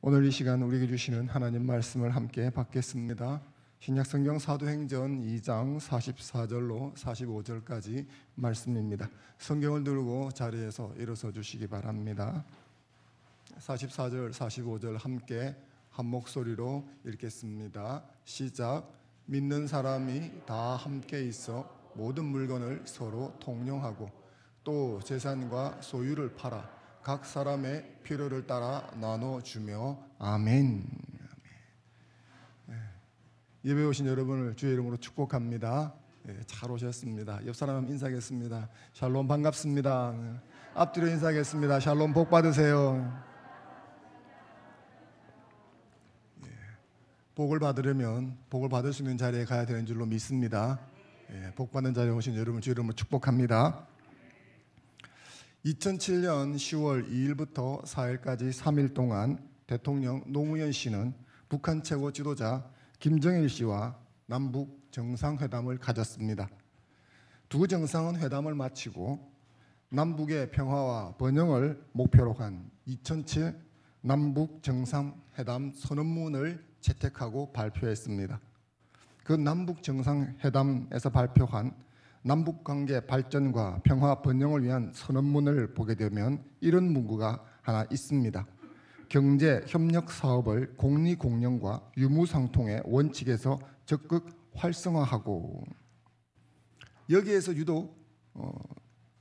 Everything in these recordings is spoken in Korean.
오늘 이 시간 우리에게 주시는 하나님 말씀을 함께 받겠습니다. 신약성경 사도행전 2장 44절로 45절까지 말씀입니다. 성경을 들고 자리에서 일어서 주시기 바랍니다. 44절, 45절 함께 한 목소리로 읽겠습니다. 시작. 믿는 사람이 다 함께 있어 모든 물건을 서로 통용하고 또 재산과 소유를 팔아 각 사람의 필요를 따라 나눠주며 아멘. 예배 오신 여러분을 주의 이름으로 축복합니다. 잘 오셨습니다. 옆 사람 인사하겠습니다. 샬롬 반갑습니다. 앞뒤로 인사하겠습니다. 샬롬 복 받으세요. 복을 받으려면 복을 받을 수 있는 자리에 가야 되는 줄로 믿습니다. 복 받는 자리에 오신 여러분 주의 이름으로 축복합니다. 2007년 10월 2일부터 4일까지 3일 동안 대통령 노무현 씨는 북한 최고 지도자 김정일 씨와 남북 정상회담을 가졌습니다. 두 정상은 회담을 마치고 남북의 평화와 번영을 목표로 한 2007 남북 정상회담 선언문을 채택하고 발표했습니다. 그 남북 정상회담에서 발표한 남북관계 발전과 평화 번영을 위한 선언문을 보게 되면 이런 문구가 하나 있습니다. 경제 협력 사업을 공리공영과 유무상통의 원칙에서 적극 활성화하고, 여기에서 유독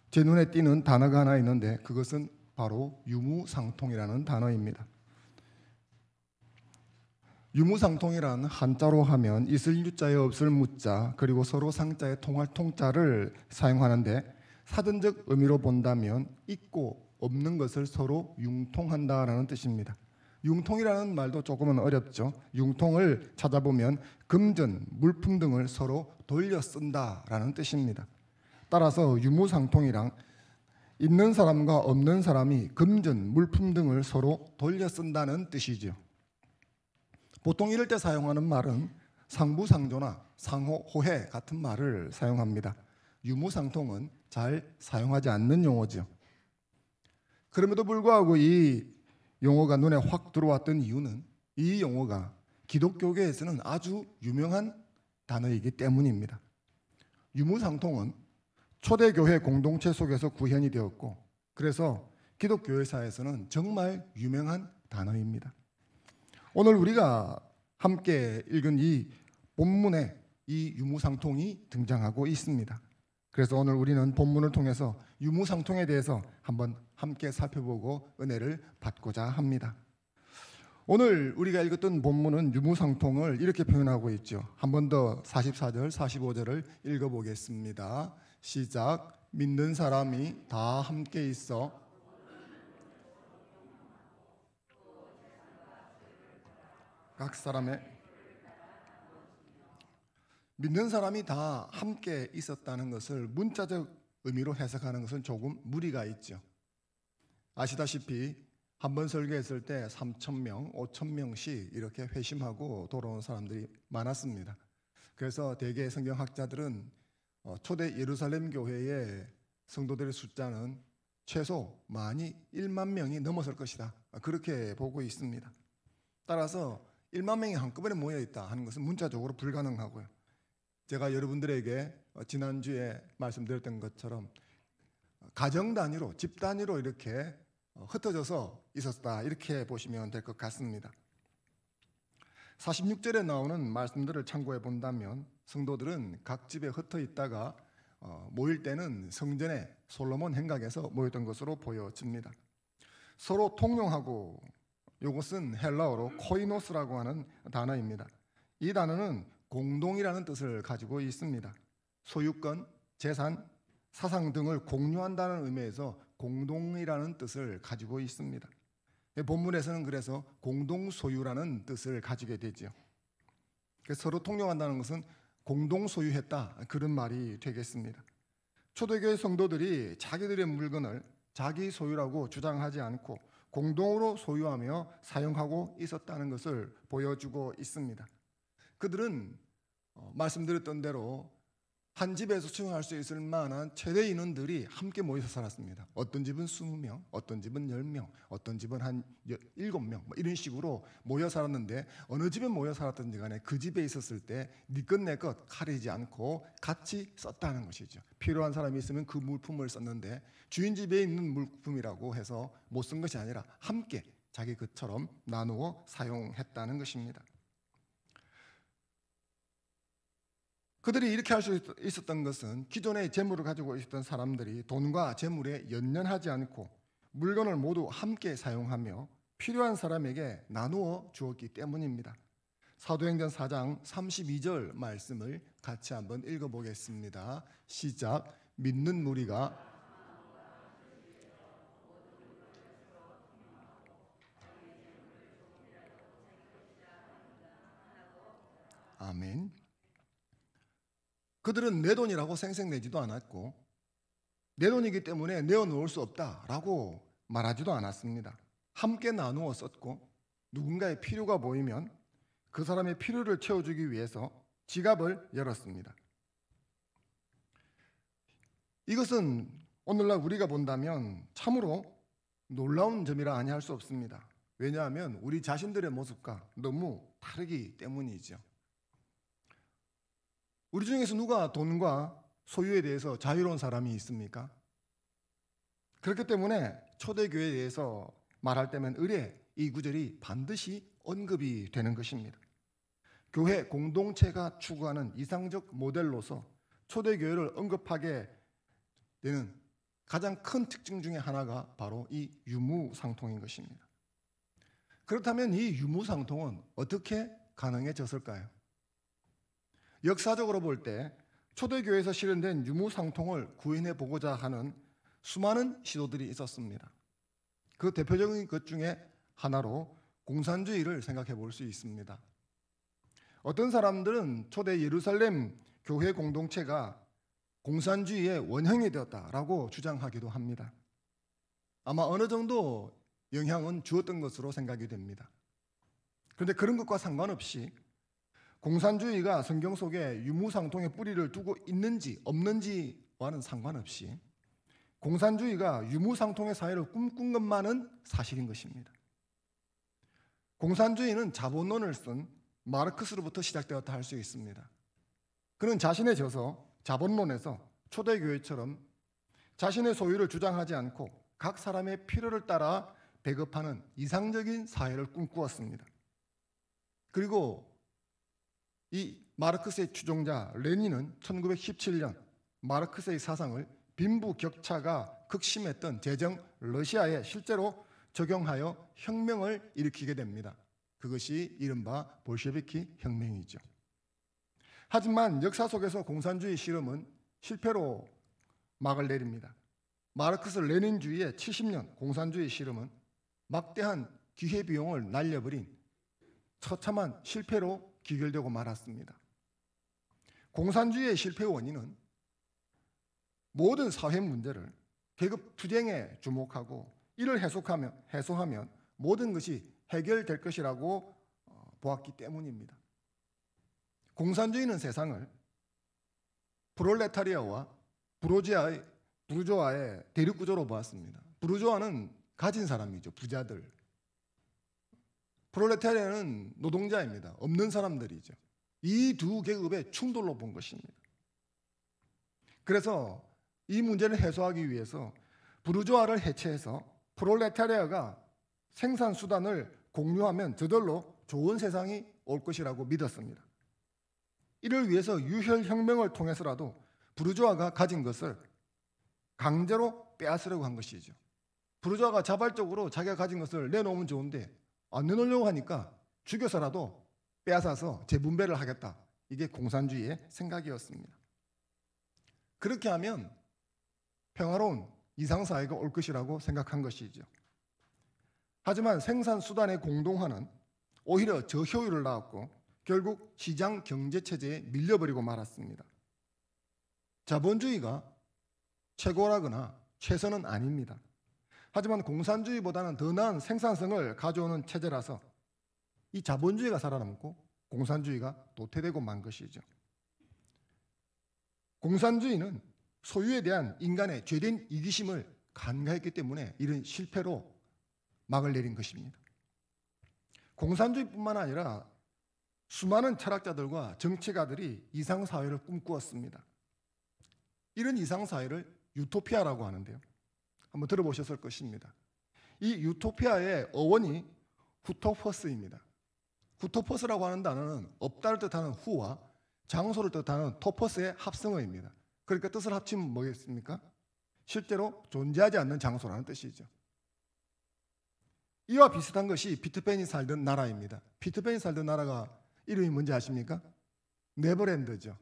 제 눈에 띄는 단어가 하나 있는데 그것은 바로 유무상통이라는 단어입니다. 유무상통이란 한자로 하면 있을 유자에 없을 무자 그리고 서로 상자에 통할 통자를 사용하는데, 사전적 의미로 본다면 있고 없는 것을 서로 융통한다라는 뜻입니다. 융통이라는 말도 조금은 어렵죠. 융통을 찾아보면 금전, 물품 등을 서로 돌려 쓴다라는 뜻입니다. 따라서 유무상통이란 있는 사람과 없는 사람이 금전, 물품 등을 서로 돌려 쓴다는 뜻이죠. 보통 이럴 때 사용하는 말은 상부상조나 상호호해 같은 말을 사용합니다. 유무상통은 잘 사용하지 않는 용어죠. 그럼에도 불구하고 이 용어가 눈에 확 들어왔던 이유는 이 용어가 기독교계에서는 아주 유명한 단어이기 때문입니다. 유무상통은 초대교회 공동체 속에서 구현이 되었고, 그래서 기독교회사에서는 정말 유명한 단어입니다. 오늘 우리가 함께 읽은 이 본문에 이 유무상통이 등장하고 있습니다. 그래서 오늘 우리는 본문을 통해서 유무상통에 대해서 한번 함께 살펴보고 은혜를 받고자 합니다. 오늘 우리가 읽었던 본문은 유무상통을 이렇게 표현하고 있죠. 한 번 더 44절, 45절을 읽어보겠습니다. 시작. 믿는 사람이 다 함께 있어 각 사람의, 믿는 사람이 다 함께 있었다는 것을 문자적 의미로 해석하는 것은 조금 무리가 있죠. 아시다시피 한 번 설교했을 때 3,000명, 5,000명씩 이렇게 회심하고 돌아온 사람들이 많았습니다. 그래서 대개 성경학자들은 초대 예루살렘 교회의 성도들의 숫자는 최소 많이 1만 명이 넘었을 것이다, 그렇게 보고 있습니다. 따라서 1만 명이 한꺼번에 모여있다 하는 것은 문자적으로 불가능하고요. 제가 여러분들에게 지난주에 말씀드렸던 것처럼 가정 단위로, 집 단위로 이렇게 흩어져서 있었다, 이렇게 보시면 될 것 같습니다. 46절에 나오는 말씀들을 참고해 본다면 성도들은 각 집에 흩어 있다가 모일 때는 성전에 솔로몬 행각에서 모였던 것으로 보여집니다. 서로 통용하고, 이것은 헬라어로 코이노스라고 하는 단어입니다. 이 단어는 공동이라는 뜻을 가지고 있습니다. 소유권, 재산, 사상 등을 공유한다는 의미에서 공동이라는 뜻을 가지고 있습니다. 본문에서는 그래서 공동소유라는 뜻을 가지게 되죠. 서로 통용한다는 것은 공동소유했다, 그런 말이 되겠습니다. 초대교회 성도들이 자기들의 물건을 자기 소유라고 주장하지 않고 공동으로 소유하며 사용하고 있었다는 것을 보여주고 있습니다. 그들은 말씀드렸던 대로 한 집에서 수용할 수 있을 만한 최대 인원들이 함께 모여서 살았습니다. 어떤 집은 20명, 어떤 집은 10명, 어떤 집은 한 7명 이런 식으로 모여 살았는데 어느 집에 모여 살았든지 간에 그 집에 있었을 때 네 것 내 것 가리지 않고 같이 썼다는 것이죠. 필요한 사람이 있으면 그 물품을 썼는데 주인 집에 있는 물품이라고 해서 못 쓴 것이 아니라 함께 자기 것처럼 나누어 사용했다는 것입니다. 그들이 이렇게 할 수 있었던 것은 기존의 재물을 가지고 있었던 사람들이 돈과 재물에 연연하지 않고 물건을 모두 함께 사용하며 필요한 사람에게 나누어 주었기 때문입니다. 사도행전 4장 32절 말씀을 같이 한번 읽어보겠습니다. 시작. 믿는 무리가 아멘. 그들은 내 돈이라고 생색내지도 않았고 내 돈이기 때문에 내어놓을 수 없다라고 말하지도 않았습니다. 함께 나누어 썼고 누군가의 필요가 보이면 그 사람의 필요를 채워주기 위해서 지갑을 열었습니다. 이것은 오늘날 우리가 본다면 참으로 놀라운 점이라 아니할 수 없습니다. 왜냐하면 우리 자신들의 모습과 너무 다르기 때문이죠. 우리 중에서 누가 돈과 소유에 대해서 자유로운 사람이 있습니까? 그렇기 때문에 초대교회에 대해서 말할 때면 의례 이 구절이 반드시 언급이 되는 것입니다. 교회 공동체가 추구하는 이상적 모델로서 초대교회를 언급하게 되는 가장 큰 특징 중에 하나가 바로 이 유무상통인 것입니다. 그렇다면 이 유무상통은 어떻게 가능해졌을까요? 역사적으로 볼 때 초대교회에서 실현된 유무상통을 구현해 보고자 하는 수많은 시도들이 있었습니다. 그 대표적인 것 중에 하나로 공산주의를 생각해 볼 수 있습니다. 어떤 사람들은 초대 예루살렘 교회 공동체가 공산주의의 원형이 되었다라고 주장하기도 합니다. 아마 어느 정도 영향은 주었던 것으로 생각이 됩니다. 그런데 그런 것과 상관없이 공산주의가 성경 속에 유무상통의 뿌리를 두고 있는지 없는지와는 상관없이 공산주의가 유무상통의 사회를 꿈꾼 것만은 사실인 것입니다. 공산주의는 자본론을 쓴 마르크스로부터 시작되었다 할 수 있습니다. 그는 자신의 저서 자본론에서 초대교회처럼 자신의 소유를 주장하지 않고 각 사람의 필요를 따라 배급하는 이상적인 사회를 꿈꾸었습니다. 그리고 이 마르크스의 추종자 레닌은 1917년 마르크스의 사상을 빈부격차가 극심했던 제정 러시아에 실제로 적용하여 혁명을 일으키게 됩니다. 그것이 이른바 볼셰비키 혁명이죠. 하지만 역사 속에서 공산주의 실험은 실패로 막을 내립니다. 마르크스 레닌주의의 70년 공산주의 실험은 막대한 기회비용을 날려버린 처참한 실패로 귀결되고 말았습니다. 공산주의의 실패 원인은 모든 사회 문제를 계급 투쟁에 주목하고 이를 해소하면 모든 것이 해결될 것이라고 보았기 때문입니다. 공산주의는 세상을 프롤레타리아와 부르주아의 대립구조로 보았습니다. 부르주아는 가진 사람이죠. 부자들. 프롤레타리아는 노동자입니다. 없는 사람들이죠. 이 두 계급의 충돌로 본 것입니다. 그래서 이 문제를 해소하기 위해서 부르주아를 해체해서 프롤레타리아가 생산 수단을 공유하면 저절로 좋은 세상이 올 것이라고 믿었습니다. 이를 위해서 유혈혁명을 통해서라도 부르주아가 가진 것을 강제로 빼앗으려고 한 것이죠. 부르주아가 자발적으로 자기가 가진 것을 내놓으면 좋은데 안 내놓으려고 하니까 죽여서라도 빼앗아서 재분배를 하겠다. 이게 공산주의의 생각이었습니다. 그렇게 하면 평화로운 이상사회가 올 것이라고 생각한 것이죠. 하지만 생산 수단의 공동화는 오히려 저효율을 낳았고 결국 시장 경제체제에 밀려버리고 말았습니다. 자본주의가 최고라거나 최선은 아닙니다. 하지만 공산주의보다는 더 나은 생산성을 가져오는 체제라서 이 자본주의가 살아남고 공산주의가 도태되고 만 것이죠. 공산주의는 소유에 대한 인간의 죄된 이기심을 간과했기 때문에 이런 실패로 막을 내린 것입니다. 공산주의뿐만 아니라 수많은 철학자들과 정치가들이 이상사회를 꿈꾸었습니다. 이런 이상사회를 유토피아라고 하는데요. 한번 들어보셨을 것입니다. 이 유토피아의 어원이 후토퍼스입니다. 후토퍼스라고 하는 단어는 없다를 뜻하는 후와 장소를 뜻하는 토퍼스의 합성어입니다. 그러니까 뜻을 합치면 뭐겠습니까? 실제로 존재하지 않는 장소라는 뜻이죠. 이와 비슷한 것이 피터팬이 살던 나라입니다. 피터팬이 살던 나라가 이름이 뭔지 아십니까? 네버랜드죠.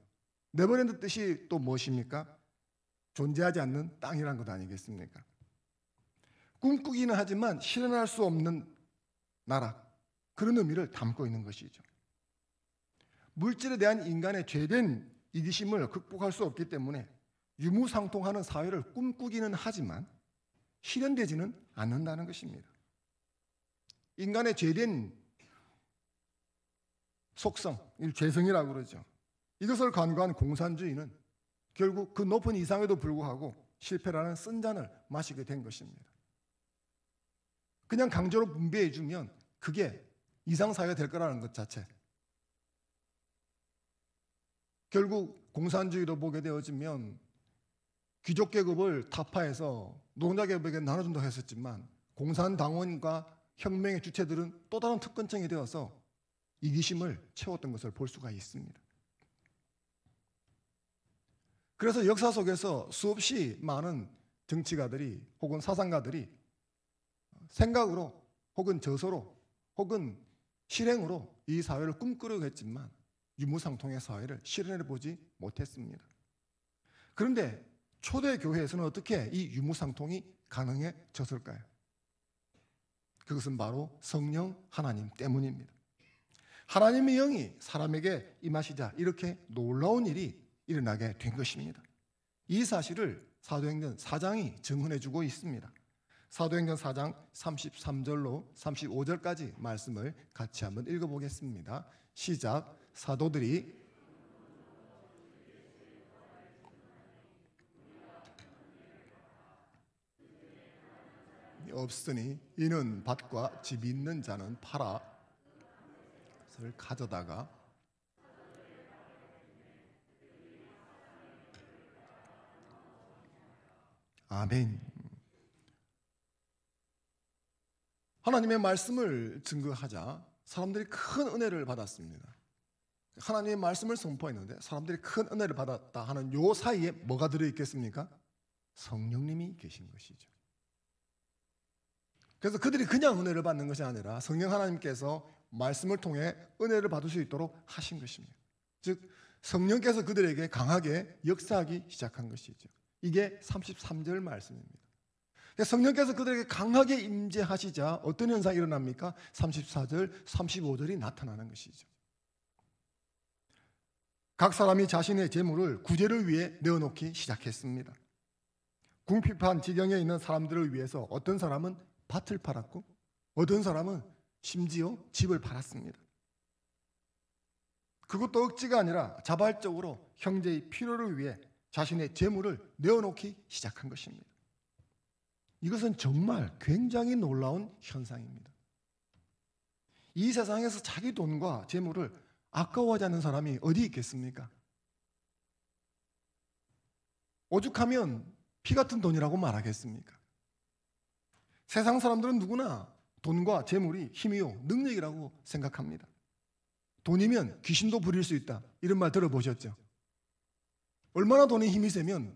네버랜드 뜻이 또 무엇입니까? 존재하지 않는 땅이란 것 아니겠습니까? 꿈꾸기는 하지만 실현할 수 없는 나라, 그런 의미를 담고 있는 것이죠. 물질에 대한 인간의 죄된 이기심을 극복할 수 없기 때문에 유무상통하는 사회를 꿈꾸기는 하지만 실현되지는 않는다는 것입니다. 인간의 죄된 속성, 죄성이라고 그러죠. 이것을 간과한 공산주의는 결국 그 높은 이상에도 불구하고 실패라는 쓴 잔을 마시게 된 것입니다. 그냥 강제로 분배해주면 그게 이상사회가 될 거라는 것 자체. 결국 공산주의로 보게 되어지면 귀족계급을 타파해서 노동자계급에게 나눠준다고 했었지만 공산당원과 혁명의 주체들은 또 다른 특권층이 되어서 이기심을 채웠던 것을 볼 수가 있습니다. 그래서 역사 속에서 수없이 많은 정치가들이 혹은 사상가들이 생각으로 혹은 저서로 혹은 실행으로 이 사회를 꿈꾸려고 했지만 유무상통의 사회를 실현해보지 못했습니다. 그런데 초대 교회에서는 어떻게 이 유무상통이 가능해졌을까요? 그것은 바로 성령 하나님 때문입니다. 하나님의 영이 사람에게 임하시자 이렇게 놀라운 일이 일어나게 된 것입니다. 이 사실을 사도행전 4장이 증언해주고 있습니다. 사도행전 4장 33절로 35절까지 말씀을 같이 한번 읽어보겠습니다. 시작. 사도들이 없으니 이는 밭과 집이 있는 자는 팔아 그것을 가져다가 아멘. 하나님의 말씀을 증거하자 사람들이 큰 은혜를 받았습니다. 하나님의 말씀을 선포했는데 사람들이 큰 은혜를 받았다 하는 요 사이에 뭐가 들어있겠습니까? 성령님이 계신 것이죠. 그래서 그들이 그냥 은혜를 받는 것이 아니라 성령 하나님께서 말씀을 통해 은혜를 받을 수 있도록 하신 것입니다. 즉 성령께서 그들에게 강하게 역사하기 시작한 것이죠. 이게 33절 말씀입니다. 성령께서 그들에게 강하게 임재하시자 어떤 현상이 일어납니까? 34절, 35절이 나타나는 것이죠. 각 사람이 자신의 재물을 구제를 위해 내어놓기 시작했습니다. 궁핍한 지경에 있는 사람들을 위해서 어떤 사람은 밭을 팔았고 어떤 사람은 심지어 집을 팔았습니다. 그것도 억지가 아니라 자발적으로 형제의 필요를 위해 자신의 재물을 내어놓기 시작한 것입니다. 이것은 정말 굉장히 놀라운 현상입니다. 이 세상에서 자기 돈과 재물을 아까워하지 않는 사람이 어디 있겠습니까? 오죽하면 피 같은 돈이라고 말하겠습니까? 세상 사람들은 누구나 돈과 재물이 힘이요 능력이라고 생각합니다. 돈이면 귀신도 부릴 수 있다 이런 말 들어보셨죠? 얼마나 돈에 힘이 세면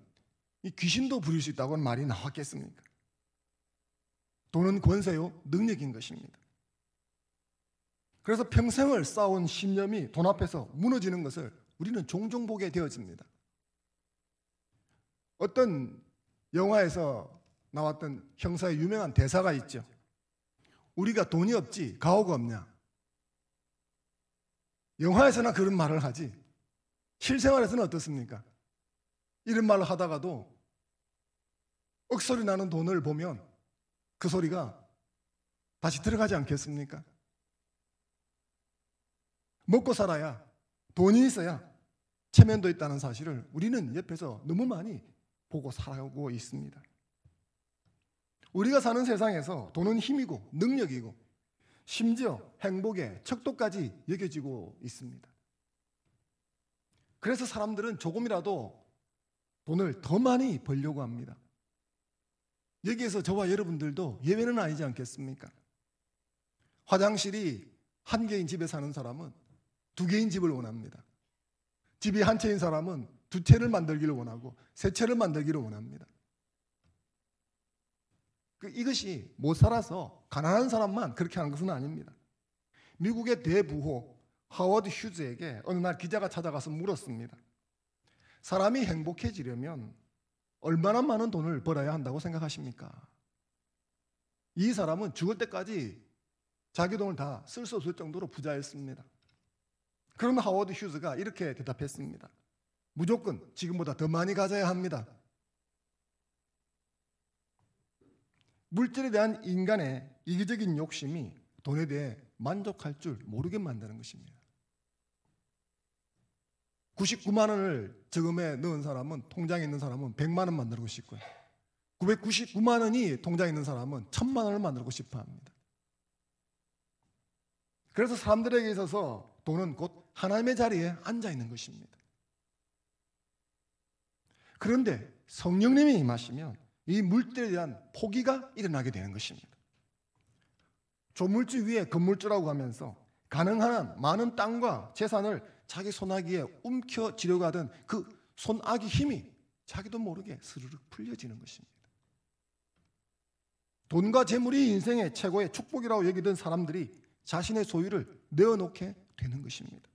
이 귀신도 부릴 수 있다고 하는 말이 나왔겠습니까? 돈은 권세요 능력인 것입니다. 그래서 평생을 쌓아온 신념이 돈 앞에서 무너지는 것을 우리는 종종 보게 되어집니다. 어떤 영화에서 나왔던 형사의 유명한 대사가 있죠. 우리가 돈이 없지 가오가 없냐. 영화에서나 그런 말을 하지 실생활에서는 어떻습니까? 이런 말을 하다가도 억소리 나는 돈을 보면 그 소리가 다시 들어가지 않겠습니까? 먹고 살아야 돈이 있어야 체면도 있다는 사실을 우리는 옆에서 너무 많이 보고 살아오고 있습니다. 우리가 사는 세상에서 돈은 힘이고 능력이고 심지어 행복의 척도까지 여겨지고 있습니다. 그래서 사람들은 조금이라도 돈을 더 많이 벌려고 합니다. 여기에서 저와 여러분들도 예외는 아니지 않겠습니까? 화장실이 한 개인 집에 사는 사람은 두 개인 집을 원합니다. 집이 한 채인 사람은 두 채를 만들기를 원하고 세 채를 만들기를 원합니다. 이것이 못 살아서 가난한 사람만 그렇게 하는 것은 아닙니다. 미국의 대부호 하워드 휴즈에게 어느 날 기자가 찾아가서 물었습니다. 사람이 행복해지려면 얼마나 많은 돈을 벌어야 한다고 생각하십니까? 이 사람은 죽을 때까지 자기 돈을 다 쓸 수 없을 정도로 부자였습니다. 그런 하워드 휴즈가 이렇게 대답했습니다. 무조건 지금보다 더 많이 가져야 합니다. 물질에 대한 인간의 이기적인 욕심이 돈에 대해 만족할 줄 모르게 만드는 것입니다. 99만 원을 저금에 넣은 사람은, 통장에 있는 사람은 100만 원 만들고 싶고요. 999만 원이 통장에 있는 사람은 1000만 원을 만들고 싶어 합니다. 그래서 사람들에게 있어서 돈은 곧 하나님의 자리에 앉아 있는 것입니다. 그런데 성령님이 임하시면 이 물질에 대한 포기가 일어나게 되는 것입니다. 조물주 위에 건물주라고 하면서 가능한 한 많은 땅과 재산을 자기 손아귀에 움켜쥐려고 하던 그 손아귀 힘이 자기도 모르게 스르륵 풀려지는 것입니다. 돈과 재물이 인생의 최고의 축복이라고 여기던 사람들이 자신의 소유를 내어놓게 되는 것입니다.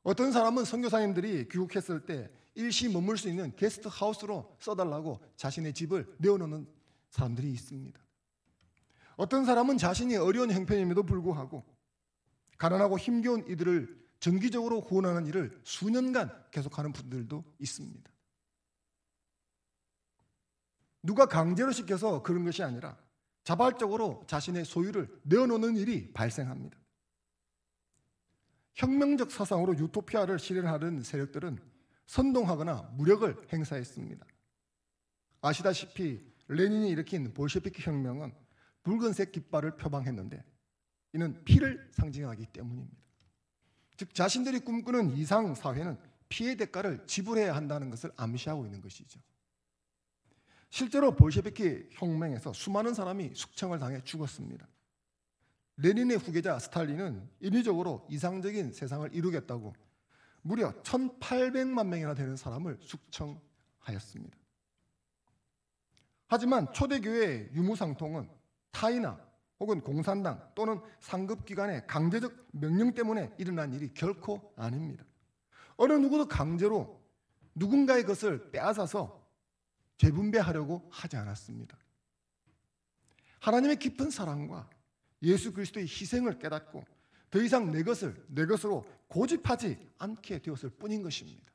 어떤 사람은 선교사님들이 귀국했을 때 일시 머물 수 있는 게스트 하우스로 써달라고 자신의 집을 내어놓는 사람들이 있습니다. 어떤 사람은 자신이 어려운 형편임에도 불구하고 가난하고 힘겨운 이들을 정기적으로 후원하는 일을 수년간 계속하는 분들도 있습니다. 누가 강제로 시켜서 그런 것이 아니라 자발적으로 자신의 소유를 내어놓는 일이 발생합니다. 혁명적 사상으로 유토피아를 실현하는 세력들은 선동하거나 무력을 행사했습니다. 아시다시피 레닌이 일으킨 볼셰비키 혁명은 붉은색 깃발을 표방했는데 이는 피를 상징하기 때문입니다. 즉 자신들이 꿈꾸는 이상 사회는 피의 대가를 지불해야 한다는 것을 암시하고 있는 것이죠. 실제로 볼셰비키 혁명에서 수많은 사람이 숙청을 당해 죽었습니다. 레닌의 후계자 스탈린은 인위적으로 이상적인 세상을 이루겠다고 무려 1800만 명이나 되는 사람을 숙청하였습니다. 하지만 초대교회의 유무상통은 타이나 혹은 공산당 또는 상급기관의 강제적 명령 때문에 일어난 일이 결코 아닙니다. 어느 누구도 강제로 누군가의 것을 빼앗아서 재분배하려고 하지 않았습니다. 하나님의 깊은 사랑과 예수 그리스도의 희생을 깨닫고 더 이상 내 것으로 고집하지 않게 되었을 뿐인 것입니다.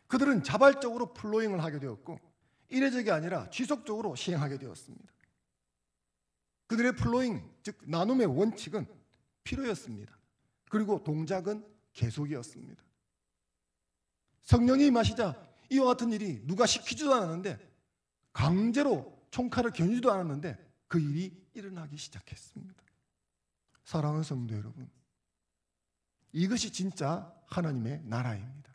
그들은 자발적으로 플로잉을 하게 되었고 이례적이 아니라 지속적으로 시행하게 되었습니다. 그들의 플로잉, 즉 나눔의 원칙은 필요였습니다. 그리고 동작은 계속이었습니다. 성령이 임하시자 이와 같은 일이 누가 시키지도 않았는데 강제로 총칼을 겨누지도 않았는데 그 일이 일어나기 시작했습니다. 사랑하는 성도 여러분, 이것이 진짜 하나님의 나라입니다.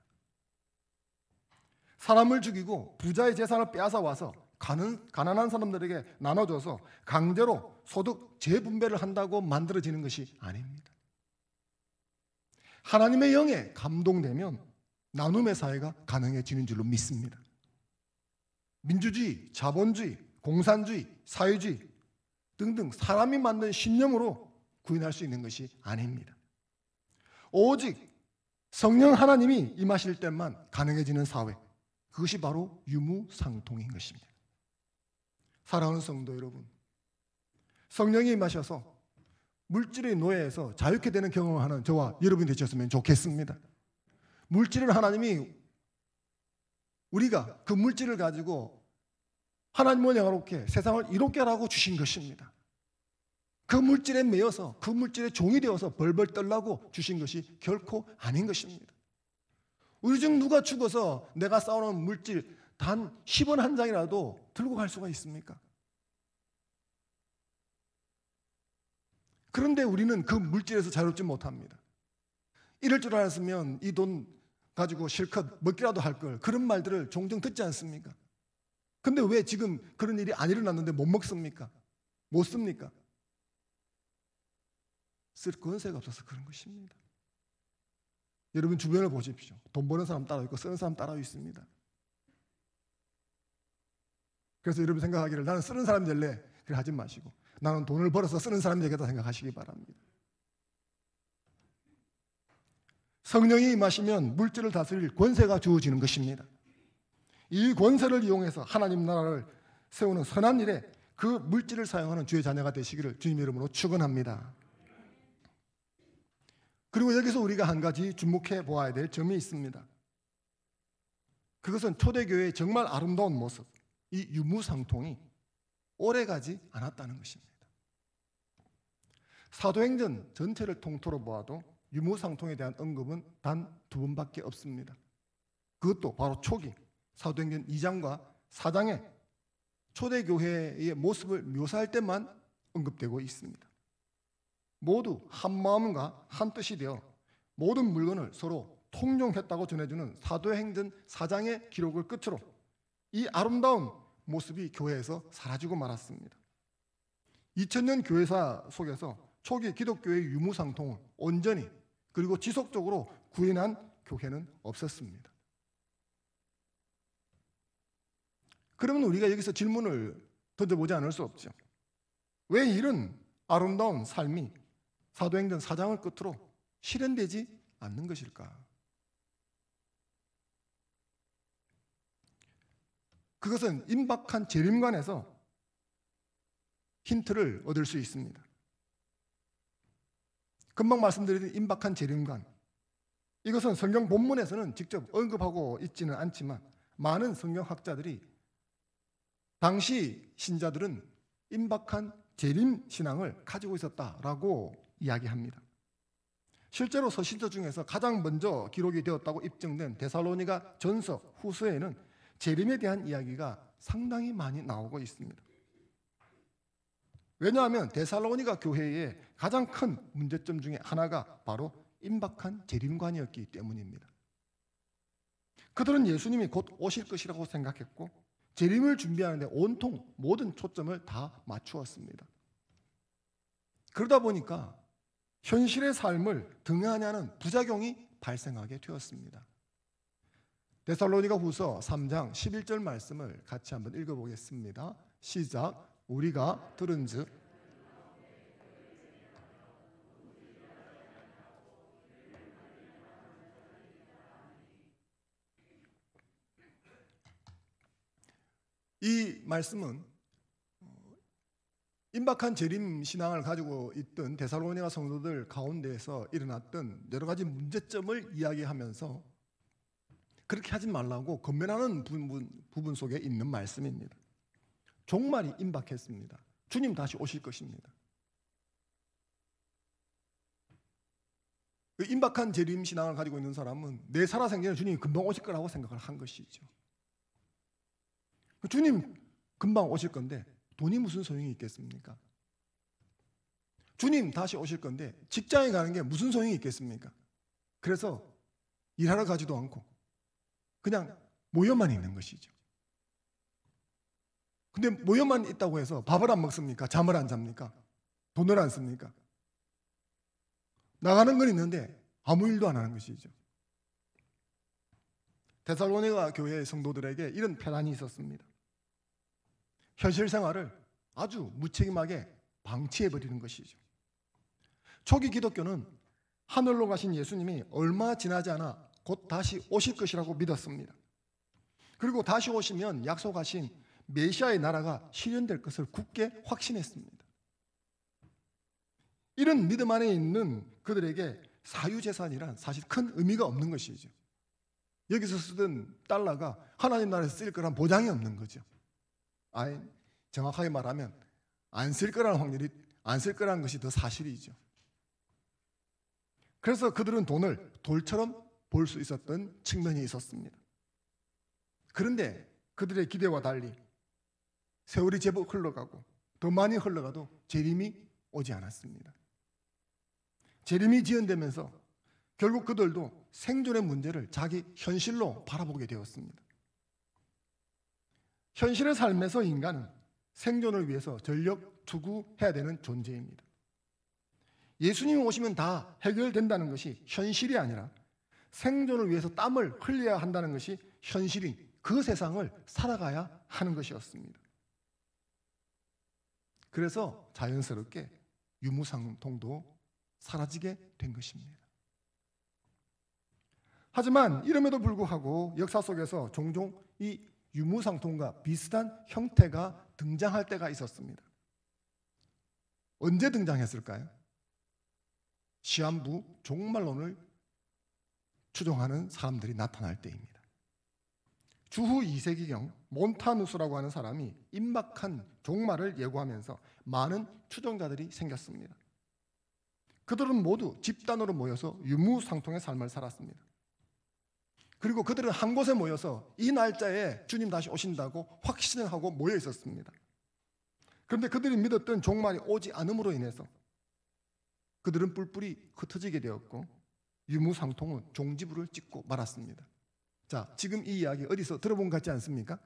사람을 죽이고 부자의 재산을 빼앗아 와서 가난한 사람들에게 나눠줘서 강제로 소득 재분배를 한다고 만들어지는 것이 아닙니다. 하나님의 영에 감동되면 나눔의 사회가 가능해지는 줄로 믿습니다. 민주주의, 자본주의, 공산주의, 사회주의 등등 사람이 만든 신념으로 구현할 수 있는 것이 아닙니다. 오직 성령 하나님이 임하실 때만 가능해지는 사회, 그것이 바로 유무상통인 것입니다. 사랑하는 성도 여러분, 성령이 임하셔서 물질의 노예에서 자유케 되는 경험을 하는 저와 여러분이 되셨으면 좋겠습니다. 물질을 하나님이 우리가 그 물질을 가지고 하나님을 영화롭게 세상을 이롭게 하라고 주신 것입니다. 그 물질에 매여서 그 물질의 종이 되어서 벌벌 떨라고 주신 것이 결코 아닌 것입니다. 우리 중 누가 죽어서 내가 쌓아놓은 물질 단 10원 한 장이라도 들고 갈 수가 있습니까? 그런데 우리는 그 물질에서 자유롭지 못합니다. 이럴 줄 알았으면 이 돈 가지고 실컷 먹기라도 할 걸, 그런 말들을 종종 듣지 않습니까? 근데 왜 지금 그런 일이 안 일어났는데 못 먹습니까? 못 씁니까? 쓸 권세가 없어서 그런 것입니다. 여러분 주변을 보십시오. 돈 버는 사람 따로 있고 쓰는 사람 따로 있습니다. 그래서 여러분 생각하기를 나는 쓰는 사람이 될래, 그래 하지 마시고 나는 돈을 벌어서 쓰는 사람이 되겠다 생각하시기 바랍니다. 성령이 임하시면 물질을 다스릴 권세가 주어지는 것입니다. 이 권세를 이용해서 하나님 나라를 세우는 선한 일에 그 물질을 사용하는 주의 자녀가 되시기를 주님의 이름으로 축원합니다. 그리고 여기서 우리가 한 가지 주목해 보아야 될 점이 있습니다. 그것은 초대교회의 정말 아름다운 모습, 이 유무상통이 오래가지 않았다는 것입니다. 사도행전 전체를 통틀어 보아도 유무상통에 대한 언급은 단 2번밖에 없습니다. 그것도 바로 초기 사도행전 2장과 4장에 초대교회의 모습을 묘사할 때만 언급되고 있습니다. 모두 한 마음과 한 뜻이 되어 모든 물건을 서로 통용했다고 전해주는 사도행전 4장의 기록을 끝으로 이 아름다운 모습이 교회에서 사라지고 말았습니다. 2000년 교회사 속에서 초기 기독교의 유무상통을 온전히 그리고 지속적으로 구현한 교회는 없었습니다. 그러면 우리가 여기서 질문을 던져보지 않을 수 없죠. 왜 이런 아름다운 삶이 사도행전 4장을 끝으로 실현되지 않는 것일까? 그것은 임박한 재림관에서 힌트를 얻을 수 있습니다. 금방 말씀드린 임박한 재림관, 이것은 성경 본문에서는 직접 언급하고 있지는 않지만 많은 성경학자들이 당시 신자들은 임박한 재림 신앙을 가지고 있었다라고 이야기합니다. 실제로 서신서 중에서 가장 먼저 기록이 되었다고 입증된 데살로니가 전서 후서에는 재림에 대한 이야기가 상당히 많이 나오고 있습니다. 왜냐하면 데살로니가 교회의 가장 큰 문제점 중에 하나가 바로 임박한 재림관이었기 때문입니다. 그들은 예수님이 곧 오실 것이라고 생각했고 재림을 준비하는데 온통 모든 초점을 다 맞추었습니다. 그러다 보니까 현실의 삶을 등한하는 부작용이 발생하게 되었습니다. 데살로니가 후서 3장 11절 말씀을 같이 한번 읽어보겠습니다. 시작. 우리가 들은즉 이 말씀은 임박한 재림 신앙을 가지고 있던 데살로니가 성도들 가운데에서 일어났던 여러 가지 문제점을 이야기하면서 그렇게 하지 말라고 권면하는 부분 속에 있는 말씀입니다. 종말이 임박했습니다. 주님 다시 오실 것입니다. 그 임박한 재림 신앙을 가지고 있는 사람은 내 살아생전에 주님이 금방 오실 거라고 생각을 한 것이죠. 주님 금방 오실 건데 돈이 무슨 소용이 있겠습니까? 주님 다시 오실 건데 직장에 가는 게 무슨 소용이 있겠습니까? 그래서 일하러 가지도 않고 그냥 모여만 있는 것이죠. 근데 모여만 있다고 해서 밥을 안 먹습니까? 잠을 안 잡니까? 돈을 안 씁니까? 나가는 건 있는데 아무 일도 안 하는 것이죠. 데살로니가 교회의 성도들에게 이런 패단이 있었습니다. 현실 생활을 아주 무책임하게 방치해버리는 것이죠. 초기 기독교는 하늘로 가신 예수님이 얼마 지나지 않아 곧 다시 오실 것이라고 믿었습니다. 그리고 다시 오시면 약속하신 메시아의 나라가 실현될 것을 굳게 확신했습니다. 이런 믿음 안에 있는 그들에게 사유재산이란 사실 큰 의미가 없는 것이죠. 여기서 쓰던 달러가 하나님 나라에서 쓸 거란 보장이 없는 거죠. 정확하게 말하면 안 쓸 거라는 확률이 안 쓸 거라는 것이 더 사실이죠. 그래서 그들은 돈을 돌처럼 볼 수 있었던 측면이 있었습니다. 그런데 그들의 기대와 달리 세월이 제법 흘러가고 더 많이 흘러가도 재림이 오지 않았습니다. 재림이 지연되면서 결국 그들도 생존의 문제를 자기 현실로 바라보게 되었습니다. 현실의 삶에서 인간은 생존을 위해서 전력 투구해야 되는 존재입니다. 예수님이 오시면 다 해결된다는 것이 현실이 아니라 생존을 위해서 땀을 흘려야 한다는 것이 현실인 그 세상을 살아가야 하는 것이었습니다. 그래서 자연스럽게 유무상통도 사라지게 된 것입니다. 하지만 이름에도 불구하고 역사 속에서 종종 이 유무상통과 비슷한 형태가 등장할 때가 있었습니다. 언제 등장했을까요? 시한부 종말론을 추종하는 사람들이 나타날 때입니다. 주후 2세기경 몬타누스라고 하는 사람이 임박한 종말을 예고하면서 많은 추종자들이 생겼습니다. 그들은 모두 집단으로 모여서 유무상통의 삶을 살았습니다. 그리고 그들은 한 곳에 모여서 이 날짜에 주님 다시 오신다고 확신을 하고 모여 있었습니다. 그런데 그들이 믿었던 종말이 오지 않음으로 인해서 그들은 뿔뿔이 흩어지게 되었고 유무상통은 종지부를 찍고 말았습니다. 자, 지금 이 이야기 어디서 들어본 것 같지 않습니까?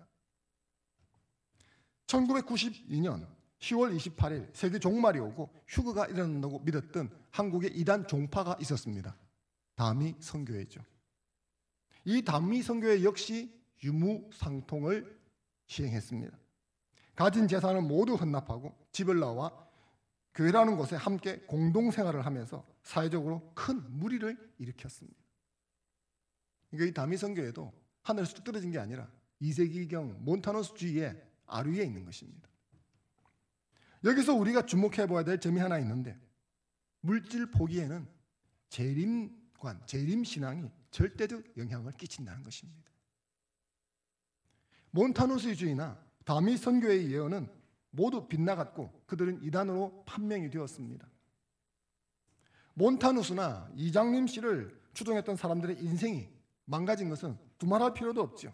1992년 10월 28일 세계 종말이 오고 휴거가 일어난다고 믿었던 한국의 이단 종파가 있었습니다. 다미 선교회죠. 이 다미 선교회 역시 유무상통을 시행했습니다. 가진 재산을 모두 헌납하고 집을 나와 교회라는 곳에 함께 공동생활을 하면서 사회적으로 큰 무리를 일으켰습니다. 이 다미 선교회도 하늘에서 뚝 떨어진 게 아니라 2세기경 몬타누스주의의 아류에 있는 것입니다. 여기서 우리가 주목해 봐야 될 점이 하나 있는데 물질 포기에는 재림관, 재림신앙이 절대적 영향을 끼친다는 것입니다. 몬타누스주의나 다미 선교회의 예언은 모두 빗나갔고 그들은 이단으로 판명이 되었습니다. 몬타누스나 이장림 씨를 추종했던 사람들의 인생이 망가진 것은 두말할 필요도 없죠.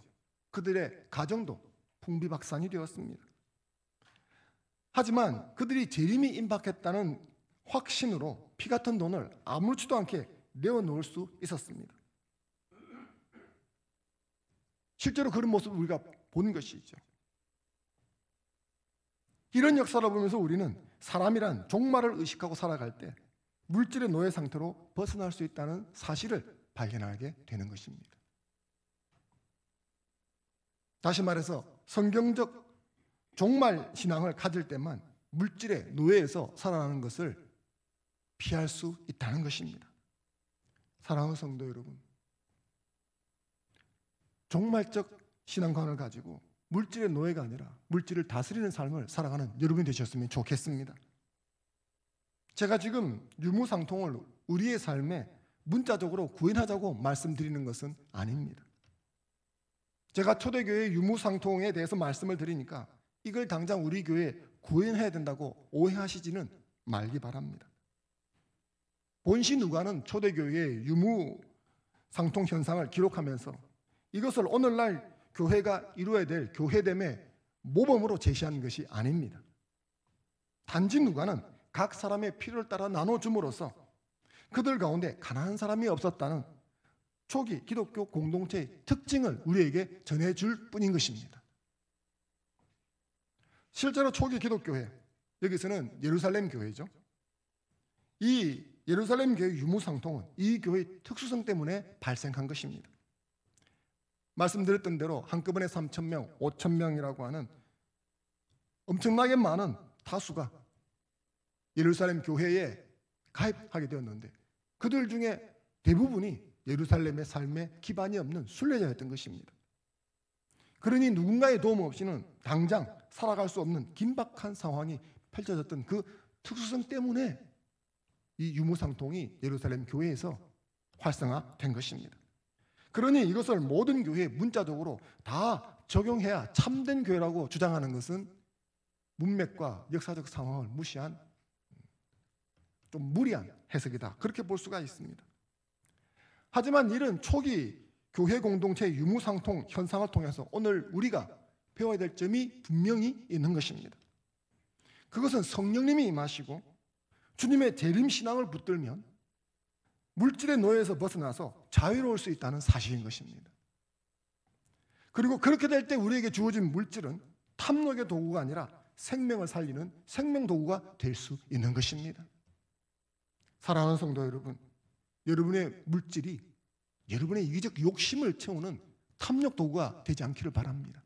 그들의 가정도 풍비박산이 되었습니다. 하지만 그들이 재림이 임박했다는 확신으로 피 같은 돈을 아무렇지도 않게 내어놓을 수 있었습니다. 실제로 그런 모습을 우리가 본 것이죠. 이런 역사를 보면서 우리는 사람이란 종말을 의식하고 살아갈 때 물질의 노예 상태로 벗어날 수 있다는 사실을 발견하게 되는 것입니다. 다시 말해서 성경적 종말 신앙을 가질 때만 물질의 노예에서 살아나는 것을 피할 수 있다는 것입니다. 사랑하는 성도 여러분, 종말적 신앙관을 가지고 물질의 노예가 아니라 물질을 다스리는 삶을 살아가는 여러분이 되셨으면 좋겠습니다. 제가 지금 유무상통을 우리의 삶에 문자적으로 구현하자고 말씀드리는 것은 아닙니다. 제가 초대교회 유무상통에 대해서 말씀을 드리니까 이걸 당장 우리 교회에 구현해야 된다고 오해하시지는 말기 바랍니다. 본시 누가는 초대교회의 유무상통 현상을 기록하면서 이것을 오늘날 교회가 이루어야 될 교회됨의 모범으로 제시한 것이 아닙니다. 단지 누가는 각 사람의 필요를 따라 나눠줌으로써 그들 가운데 가난한 사람이 없었다는 초기 기독교 공동체의 특징을 우리에게 전해줄 뿐인 것입니다. 실제로 초기 기독교회, 여기서는 예루살렘 교회죠. 이 예루살렘 교회 유무상통은 이 교회의 특수성 때문에 발생한 것입니다. 말씀드렸던 대로 한꺼번에 3,000명, 5,000명이라고 하는 엄청나게 많은 다수가 예루살렘 교회에 가입하게 되었는데 그들 중에 대부분이 예루살렘의 삶에 기반이 없는 순례자였던 것입니다. 그러니 누군가의 도움 없이는 당장 살아갈 수 없는 긴박한 상황이 펼쳐졌던 그 특수성 때문에 이 유무상통이 예루살렘 교회에서 활성화된 것입니다. 그러니 이것을 모든 교회에 문자적으로 다 적용해야 참된 교회라고 주장하는 것은 문맥과 역사적 상황을 무시한 좀 무리한 해석이다. 그렇게 볼 수가 있습니다. 하지만 이런 초기 교회 공동체의 유무상통 현상을 통해서 오늘 우리가 배워야 될 점이 분명히 있는 것입니다. 그것은 성령님이 임하시고 주님의 재림 신앙을 붙들면 물질의 노예에서 벗어나서 자유로울 수 있다는 사실인 것입니다. 그리고 그렇게 될 때 우리에게 주어진 물질은 탐욕의 도구가 아니라 생명을 살리는 생명 도구가 될 수 있는 것입니다. 사랑하는 성도 여러분, 여러분의 물질이 여러분의 이기적 욕심을 채우는 탐욕 도구가 되지 않기를 바랍니다.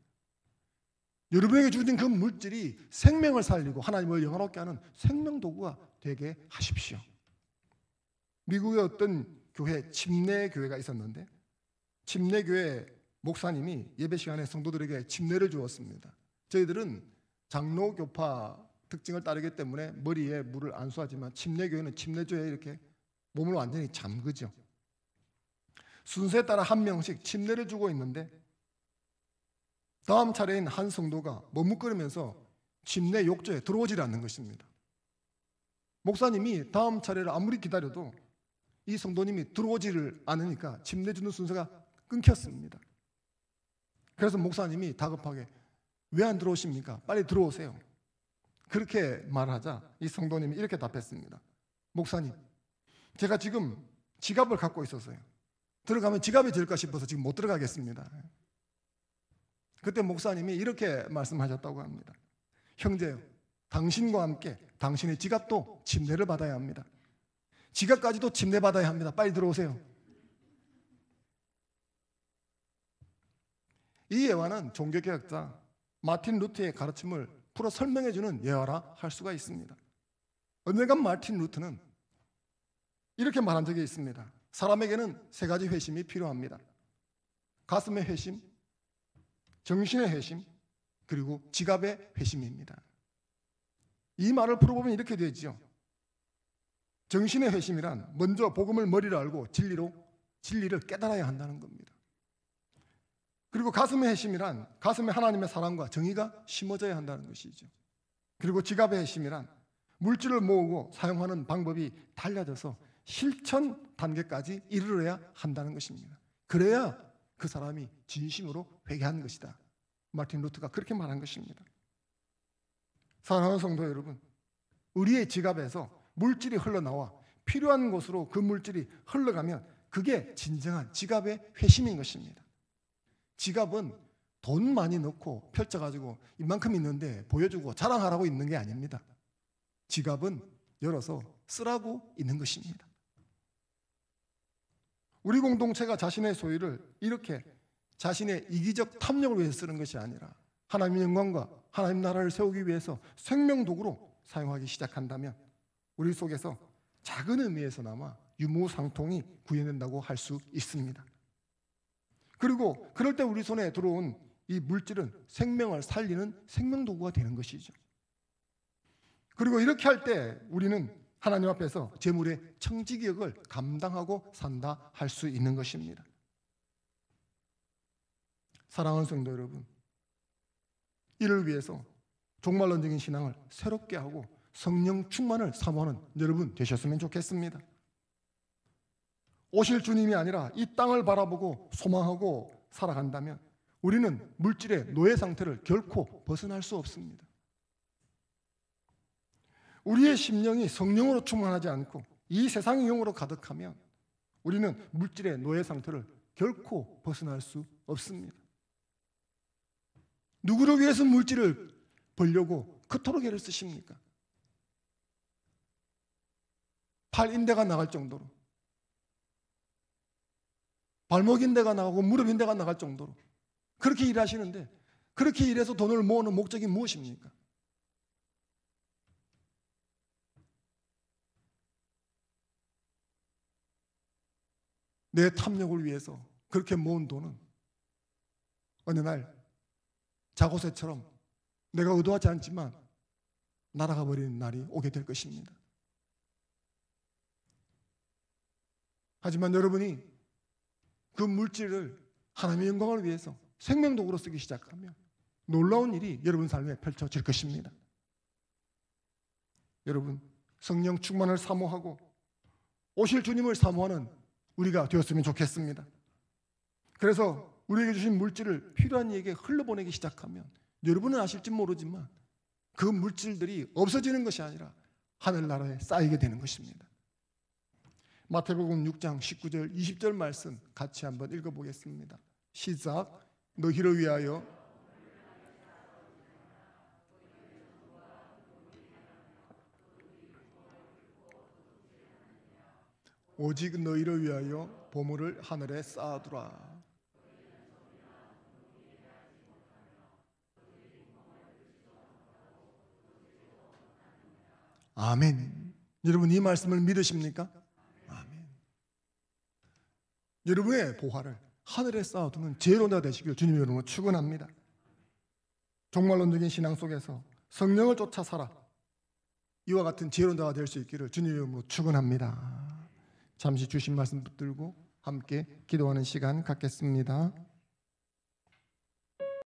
여러분에게 주어진 그 물질이 생명을 살리고 하나님을 영화롭게 하는 생명 도구가 되게 하십시오. 미국의 어떤 교회, 침례교회가 있었는데 침례교회 목사님이 예배 시간에 성도들에게 침례를 주었습니다. 저희들은 장로교파 특징을 따르기 때문에 머리에 물을 안 쏘하지만 침례교회는 침례조에 이렇게 몸을 완전히 잠그죠. 순서에 따라 한 명씩 침례를 주고 있는데 다음 차례인 한 성도가 머뭇거리면서 침례 욕조에 들어오질 않는 것입니다. 목사님이 다음 차례를 아무리 기다려도 이 성도님이 들어오지를 않으니까 침례 주는 순서가 끊겼습니다. 그래서 목사님이 다급하게 왜 안 들어오십니까? 빨리 들어오세요. 그렇게 말하자 이 성도님이 이렇게 답했습니다. 목사님, 제가 지금 지갑을 갖고 있어서요. 들어가면 지갑이 될까 싶어서 지금 못 들어가겠습니다. 그때 목사님이 이렇게 말씀하셨다고 합니다. 형제요, 당신과 함께 당신의 지갑도 침례를 받아야 합니다. 지갑까지도 침례받아야 합니다. 빨리 들어오세요. 이 예화는 종교개혁자 마틴 루터의 가르침을 풀어 설명해주는 예화라 할 수가 있습니다. 언젠간 마틴 루터는 이렇게 말한 적이 있습니다. 사람에게는 세 가지 회심이 필요합니다. 가슴의 회심, 정신의 회심, 그리고 지갑의 회심입니다. 이 말을 풀어보면 이렇게 되지요. 정신의 회심이란 먼저 복음을 머리로 알고 진리를 깨달아야 한다는 겁니다. 그리고 가슴의 회심이란 가슴에 하나님의 사랑과 정의가 심어져야 한다는 것이죠. 그리고 지갑의 회심이란 물질을 모으고 사용하는 방법이 달라져서 실천 단계까지 이르러야 한다는 것입니다. 그래야 그 사람이 진심으로 회개하는 것이다. 마틴 루터가 그렇게 말한 것입니다. 사랑하는 성도 여러분, 우리의 지갑에서 물질이 흘러나와 필요한 곳으로 그 물질이 흘러가면 그게 진정한 지갑의 회심인 것입니다. 지갑은 돈 많이 넣고 펼쳐가지고 이만큼 있는데 보여주고 자랑하라고 있는 게 아닙니다. 지갑은 열어서 쓰라고 있는 것입니다. 우리 공동체가 자신의 소유를 이렇게 자신의 이기적 탐욕을 위해서 쓰는 것이 아니라 하나님의 영광과 하나님 나라를 세우기 위해서 생명도구로 사용하기 시작한다면 우리 속에서 작은 의미에서나마 유무상통이 구현된다고 할 수 있습니다. 그리고 그럴 때 우리 손에 들어온 이 물질은 생명을 살리는 생명도구가 되는 것이죠. 그리고 이렇게 할 때 우리는 하나님 앞에서 재물의 청지기역을 감당하고 산다 할 수 있는 것입니다. 사랑하는 성도 여러분, 이를 위해서 종말론적인 신앙을 새롭게 하고 성령 충만을 사모하는 여러분 되셨으면 좋겠습니다. 오실 주님이 아니라 이 땅을 바라보고 소망하고 살아간다면 우리는 물질의 노예 상태를 결코 벗어날 수 없습니다. 우리의 심령이 성령으로 충만하지 않고 이 세상의 영으로 가득하면 우리는 물질의 노예 상태를 결코 벗어날 수 없습니다. 누구를 위해서 물질을 벌려고 그토록 애를 쓰십니까? 팔인대가 나갈 정도로, 발목인대가 나가고 무릎인대가 나갈 정도로 그렇게 일하시는데 그렇게 일해서 돈을 모으는 목적이 무엇입니까? 내 탐욕을 위해서 그렇게 모은 돈은 어느 날 자고새처럼 내가 의도하지 않지만 날아가 버리는 날이 오게 될 것입니다. 하지만 여러분이 그 물질을 하나님의 영광을 위해서 생명도구로 쓰기 시작하면 놀라운 일이 여러분 삶에 펼쳐질 것입니다. 여러분, 성령 충만을 사모하고 오실 주님을 사모하는 우리가 되었으면 좋겠습니다. 그래서 우리에게 주신 물질을 필요한 이에게 흘려보내기 시작하면 여러분은 아실지 모르지만 그 물질들이 없어지는 것이 아니라 하늘나라에 쌓이게 되는 것입니다. 마태복음 6장 19절 20절 말씀 같이 한번 읽어보겠습니다. 시작. 너희를 위하여 오직 너희를 위하여 보물을 하늘에 쌓아두라. 아멘. 여러분 이 말씀을 믿으십니까? 아멘. 여러분의 보화를 하늘에 쌓아두는 지혜로운 되시길 주님 여러분을 축원합니다. 종말론적인 신앙 속에서 성령을 쫓아 살아 이와 같은 지혜로운 자가 될 수 있기를 주님 이름으로 축원합니다. 잠시 주신 말씀 붙들고 함께 기도하는 시간 갖겠습니다.